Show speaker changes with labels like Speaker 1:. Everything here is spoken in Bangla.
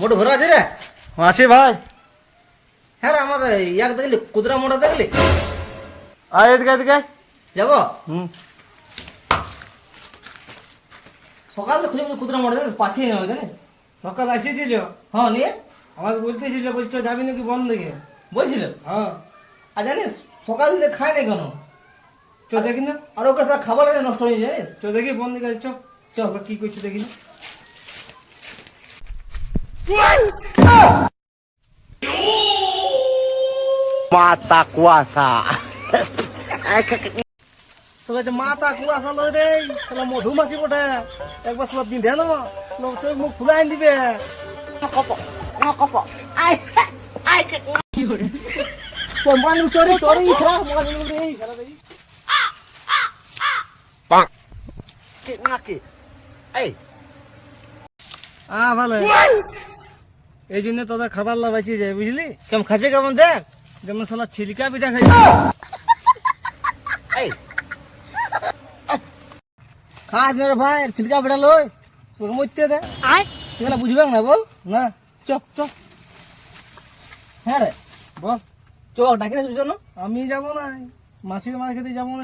Speaker 1: মোটু ঘরে আছে রে?
Speaker 2: আছে ভাই।
Speaker 1: হ্যাঁ রে, আমার ইয়াক দেখলি, কুদরা মোটা দেখলি?
Speaker 2: আয় এদিকে এদিকে।
Speaker 1: যাবো?
Speaker 2: হুম।
Speaker 1: সকালে খুঁজে খুঁজে কুদরা মোটা জানিস, পাঠিয়ে নেবে জানিস?
Speaker 2: সকাল আসিয়েছিল,
Speaker 1: হ্যাঁ নিয়ে
Speaker 2: আমাকে বলতেছিল, বলছো যাবি নাকি বন্ধ দিকে?
Speaker 1: বলছিল।
Speaker 2: হ্যাঁ,
Speaker 1: আর জানিস সকাল দিলে খায় না কেন?
Speaker 2: চ দেখি না,
Speaker 1: আর ওকে তার খাবার লাগে নষ্ট হয়ে যায় জানিস?
Speaker 2: চ দেখি বন্ধ দিকে, চ চল কি করছো দেখি না।
Speaker 3: Mata kuasa.
Speaker 2: সালা এটা মাথা কুয়াশা লই দেই, সালা মধুমাছি বটে, একবার সালা বিঁধে না, সালা চোখ মুখ ফুলাই আনি দিবে। কোম্পানি চোরি চোরি খেলা মোবাইল দেই খেলা দেই।
Speaker 3: Bang. Ngaki. Hey.
Speaker 2: ভালো, এই জন্য তোদের খাবার লাগাইছি যায়, বুঝলি?
Speaker 1: কেমন খাচ্ছে কেমন দেখ?
Speaker 2: যেমন সালা ছিলিকা পিঠা খাই।
Speaker 3: Hey.
Speaker 1: খাস না রে ভাই, ছিলকা বেড়া লই
Speaker 2: তোর মধ্যে দে
Speaker 1: এগুলা বুঝবে না বল।
Speaker 2: না, চ চ
Speaker 1: হ্যাঁ রে,
Speaker 2: বল।
Speaker 1: চ ডাকি না জন্য।
Speaker 2: আমি যাবো না, মাছের মাছ খেতে যাবো না।